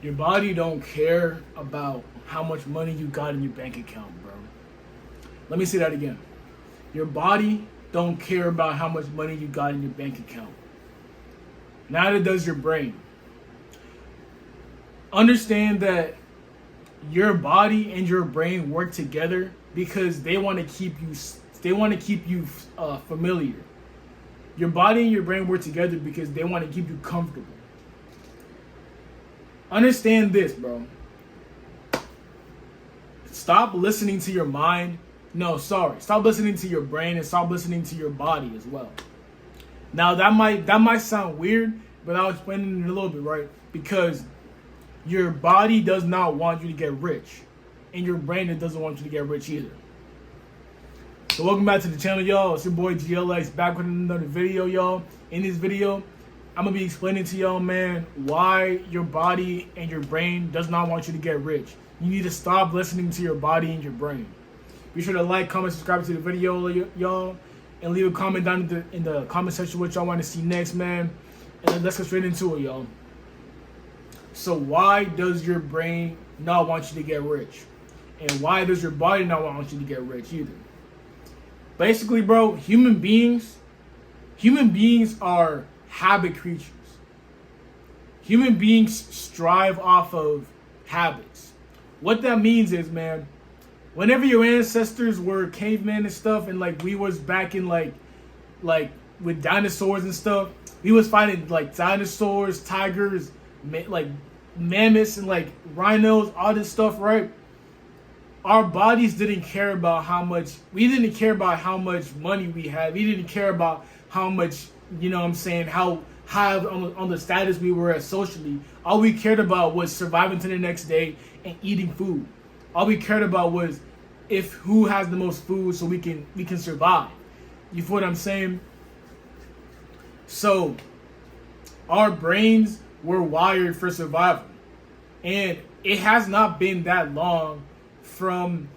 Your body don't care about how much money you got in your bank account, bro. Let me say that again. Your body don't care about how much money you got in your bank account. Neither does your brain. Understand that your body and your brain work together because they want to keep you. They want to keep you familiar. Your body and your brain work together because they want to keep you comfortable. Understand this, bro. Stop listening to your mind. No, sorry. Stop listening to your brain and stop listening to your body as well. Now that might sound weird, but I'll explain it in a little bit, right? Because your body does not want you to get rich, and your brain doesn't want you to get rich either. So welcome back to the channel, y'all. It's your boy GLX back with another video, y'all. In this video, I'm gonna be explaining to y'all, man, why your body and your brain does not want you to get rich. You need to stop listening to your body and your brain. Be sure to like, comment, subscribe to the video, y'all, and leave a comment down in the comment section what y'all want to see next, man. And then let's get straight into it, y'all. So why does your brain not want you to get rich? And why does your body not want you to get rich either? Basically, bro, human beings are habit creatures. Human beings strive off of habits. What that means is, man, whenever your ancestors were cavemen and stuff, and like we was back in like with dinosaurs and stuff, we was fighting like dinosaurs, tigers, like mammoths and like rhinos, all this stuff, right? Our bodies didn't care about we didn't care about how much money we had. We didn't care about how much, you know what I'm saying, how high on the status we were at socially. All we cared about was surviving to the next day and eating food. All we cared about was who has the most food so we can survive. You feel what I'm saying? So our brains were wired for survival. And it has not been that long from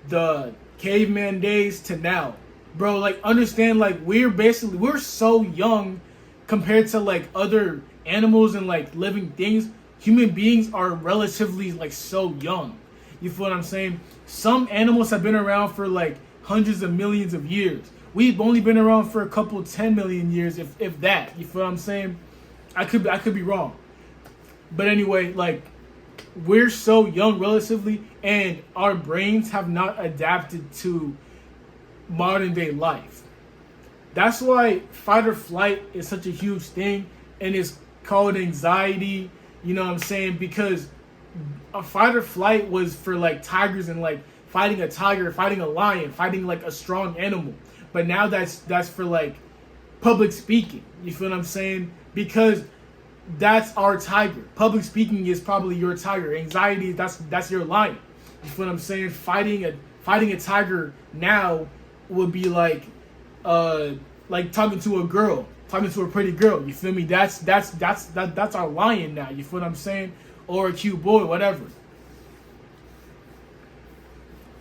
the caveman days to now. Bro, like, understand, like, we're so young compared to like other animals and like living things. Human beings are relatively like so young. You feel what I'm saying? Some animals have been around for like hundreds of millions of years. We've only been around for a couple 10 million years, if that. You feel what I'm saying? I could be wrong. But anyway, like, we're so young relatively, and our brains have not adapted to modern day life. That's why fight or flight is such a huge thing, and it's called anxiety. You know what I'm saying? Because a fight or flight was for like tigers and like fighting a tiger, fighting a lion, fighting like a strong animal. But now that's for like public speaking. You feel what I'm saying? Because that's our tiger. Public speaking is probably your tiger. Anxiety, that's your lion. You feel what I'm saying? Fighting a tiger now would be like talking to a girl, talking to a pretty girl. You feel me? That's our lion now. You feel what I'm saying? Or a cute boy, whatever.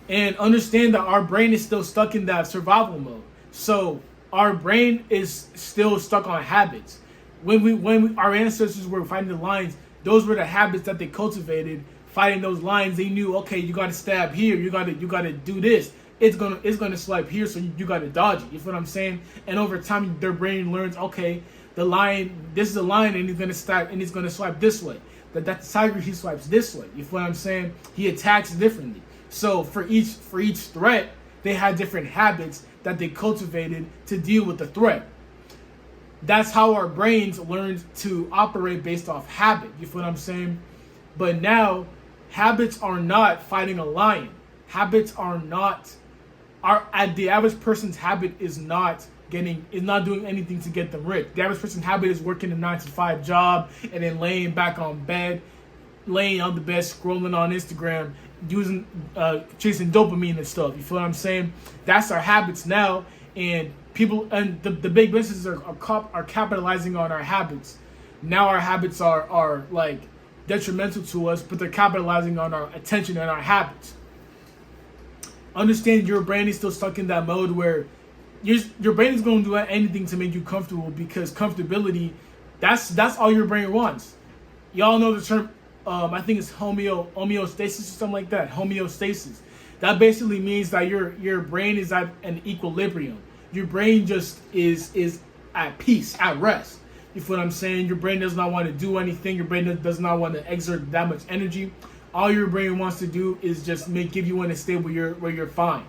And understand that our brain is still stuck in that survival mode. So our brain is still stuck on habits. When our ancestors were fighting the lions, those were the habits that they cultivated. Fighting those lions, they knew, okay, you got to stab here, you got to do this. It's gonna swipe here, so you got to dodge it. You feel what I'm saying? And over time, their brain learns, okay, the lion, this is a lion, and he's gonna stab, and he's gonna swipe this way. That's the tiger, he swipes this way. You feel what I'm saying? He attacks differently. So for each threat, they had different habits that they cultivated to deal with the threat. That's how our brains learned to operate based off habit. You feel what I'm saying? But now, habits are not fighting a lion. Habits are not. The average person's habit is not doing anything to get them rich. The average person's habit is working a 9-to-5 job and then laying back on bed, laying on the bed, scrolling on Instagram, chasing dopamine and stuff. You feel what I'm saying? That's our habits now, and people and the big businesses are capitalizing on our habits. Now our habits are like detrimental to us, but they're capitalizing on our attention and our habits. Understand your brain is still stuck in that mode where your brain is going to do anything to make you comfortable, because comfortability, that's all your brain wants. Y'all know the term I think it's homeostasis or something like that. Homeostasis. That basically means that your brain is at an equilibrium. Your brain just is at peace, at rest. You feel what I'm saying? Your brain does not want to do anything. Your brain does not want to exert that much energy. All your brain wants to do is just give you in a state where you're fine,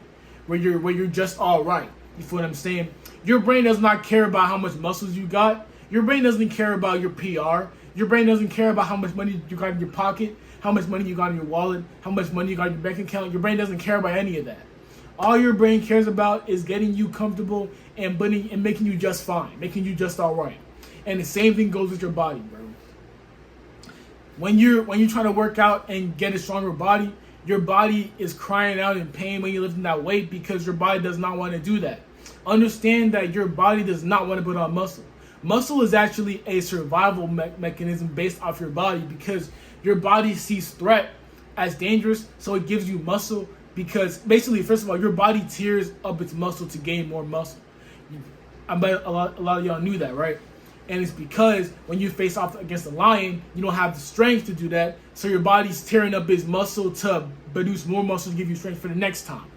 where you're just all right. You feel what I'm saying? Your brain does not care about how much muscles you got. Your brain doesn't care about your PR. Your brain doesn't care about how much money you got in your pocket, how much money you got in your wallet, how much money you got in your bank account. Your brain doesn't care about any of that. All your brain cares about is getting you comfortable and making you just fine, making you just all right. And the same thing goes with your body, bro. When you're trying to work out and get a stronger body, your body is crying out in pain when you're lifting that weight because your body does not want to do that. Understand that your body does not want to put on muscle. Muscle is actually a survival mechanism based off your body because your body sees threat as dangerous, so it gives you muscle because basically, first of all, your body tears up its muscle to gain more muscle. I bet a lot of y'all knew that, right? And it's because when you face off against a lion, you don't have the strength to do that. So your body's tearing up its muscle to produce more muscle to give you strength for the next time.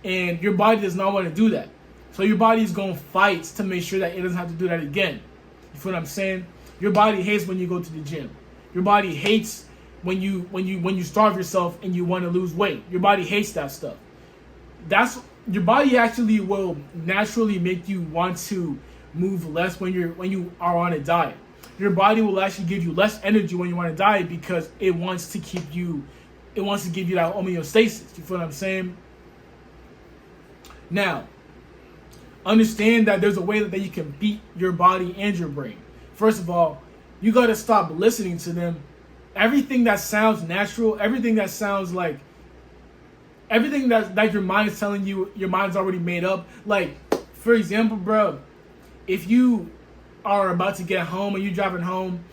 And your body does not want to do that. So your body's going to fight to make sure that it doesn't have to do that again. You feel what I'm saying? Your body hates when you go to the gym. Your body hates when you starve yourself and you want to lose weight. Your body hates that stuff. Your body actually will naturally make you want to move less when you are on a diet. Your body will actually give you less energy when you're on a diet because it wants to give you that homeostasis. You feel what I'm saying? Now, understand that there's a way that you can beat your body and your brain. First of all, you got to stop listening to them. Everything that sounds natural, everything that sounds like everything that your mind is telling you, your mind's already made up. Like, for example, bro, if you are about to get home and you're driving home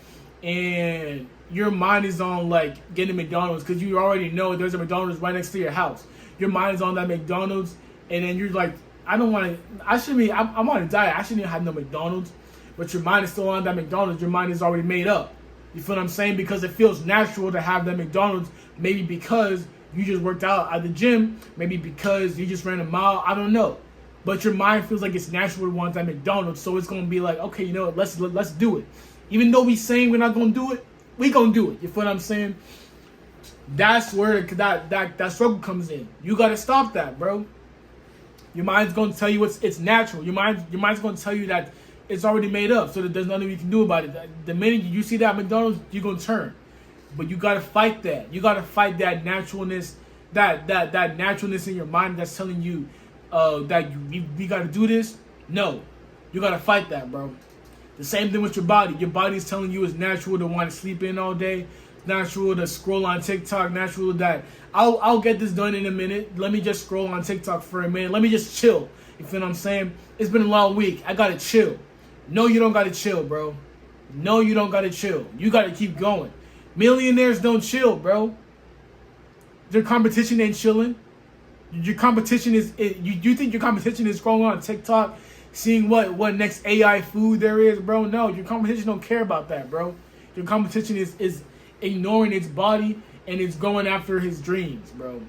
and your mind is on like getting McDonald's because you already know there's a McDonald's right next to your house. Your mind is on that McDonald's and then you're like, I'm on a diet. I shouldn't have no McDonald's. But your mind is still on that McDonald's. Your mind is already made up. You feel what I'm saying? Because it feels natural to have that McDonald's. Maybe because you just worked out at the gym. Maybe because you just ran a mile. I don't know. But your mind feels like it's natural to want that McDonald's. So it's going to be like, okay, you know what? Let's do it. Even though we saying we're not going to do it, we going to do it. You feel what I'm saying? That's where that struggle comes in. You got to stop that, bro. Your mind's going to tell you it's natural. Your mind's going to tell you that it's already made up, so that there's nothing you can do about it. The minute you see that McDonald's, you're going to turn. But you got to fight that. You got to fight that naturalness, that naturalness in your mind that's telling you that we got to do this. No. You got to fight that, bro. The same thing with your body. Your body's telling you it's natural to want to sleep in all day. Natural to scroll on TikTok. Natural that I'll get this done in a minute. Let me just scroll on TikTok for a minute. Let me just chill. You feel what I'm saying? It's been a long week. I got to chill. No, you don't got to chill, bro. No, you don't got to chill. You got to keep going. Millionaires don't chill, bro. Their competition ain't chilling. Your competition is... You think your competition is scrolling on TikTok, seeing what next AI food there is, bro? No, your competition don't care about that, bro. Your competition is ignoring its body and it's going after his dreams, bro.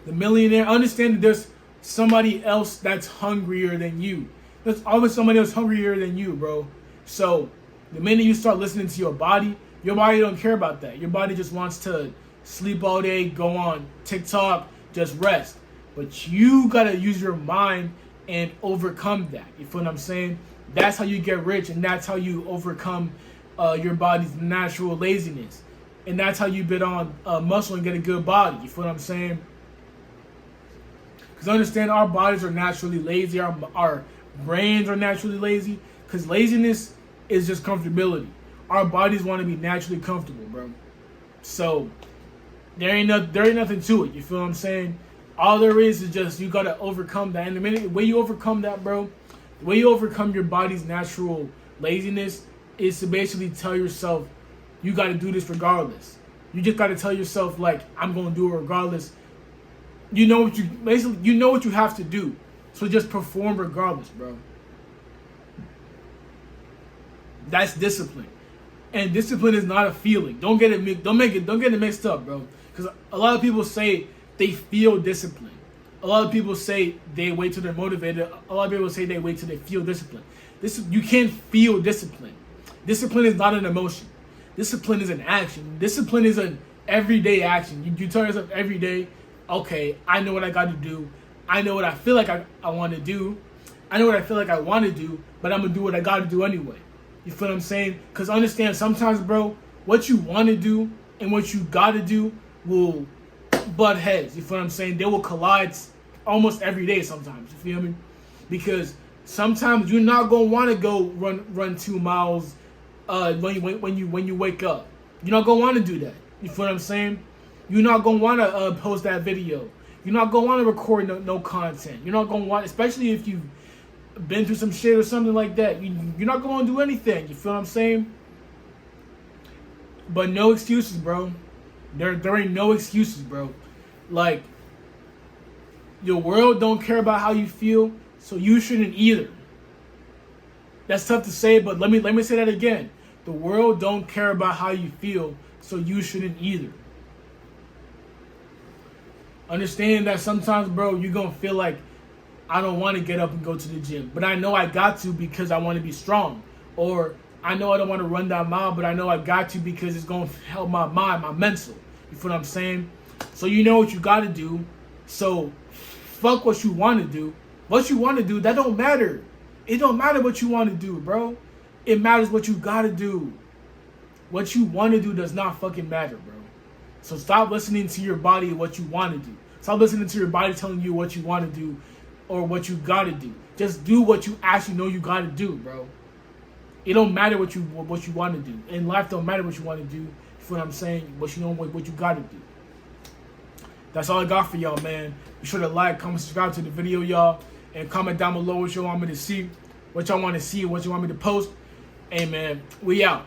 The millionaire... Understand that there's somebody else that's hungrier than you. There's always somebody else hungrier than you, bro. So the minute you start listening to your body don't care about that. Your body just wants to sleep all day, go on TikTok, just rest. But you gotta use your mind and overcome that. You feel what I'm saying? That's how you get rich, and that's how you overcome your body's natural laziness. And that's how you build on muscle and get a good body. You feel what I'm saying? Because understand, our bodies are naturally lazy. Our brains are naturally lazy. Because laziness is just comfortability. Our bodies want to be naturally comfortable, bro. So there ain't nothing to it. You feel what I'm saying? All there is just you gotta overcome that. And the way you overcome that, bro, the way you overcome your body's natural laziness is to basically tell yourself you gotta do this regardless. You just gotta tell yourself, like, I'm gonna do it regardless. You know what you have to do. So just perform regardless, bro. That's discipline. And discipline is not a feeling. Don't get it mixed up, bro. Because a lot of people say they feel discipline. A lot of people say they wait till they're motivated. A lot of people say they wait till they feel discipline. You can't feel discipline. Discipline is not an emotion. Discipline is an action. Discipline is an everyday action. You tell yourself every day, okay, I know what I got to do. I know what I feel like I want to do. I know what I feel like I want to do, but I'm going to do what I got to do anyway. You feel what I'm saying? Because understand, sometimes, bro, what you want to do and what you got to do will butt heads. You feel what I'm saying? They will collide almost every day sometimes. You feel me? Because sometimes you're not going to want to go run 2 miles when you wake up. You're not going to want to do that. You feel what I'm saying? You're not going to want to post that video. You're not going to want to record no content. You're not going to want, especially if you've been through some shit or something like that. You're not going to do anything. You feel what I'm saying? But no excuses, bro. There ain't no excuses, bro. Like, your world don't care about how you feel, so you shouldn't either. That's tough to say, but let me say that again. The world don't care about how you feel, so you shouldn't either. Understand that sometimes, bro, you're going to feel like, I don't want to get up and go to the gym, but I know I got to because I want to be strong. Or I know I don't want to run that mile, but I know I got to because it's going to help my mind, my mental. You feel what I'm saying? So you know what you got to do. So fuck what you want to do. What you want to do, that don't matter. It don't matter what you want to do, bro. It matters what you got to do. What you want to do does not fucking matter, bro. So stop listening to your body and what you want to do. Stop listening to your body telling you what you want to do or what you got to do. Just do what you actually know you got to do, bro. It don't matter what you want to do. In life, don't matter what you want to do. You feel what I'm saying? But you know what you got to do. That's all I got for y'all, man. Be sure to like, comment, subscribe to the video, y'all. And comment down below what you want me to see. What y'all want to see, what you want me to post. Hey, man, we out.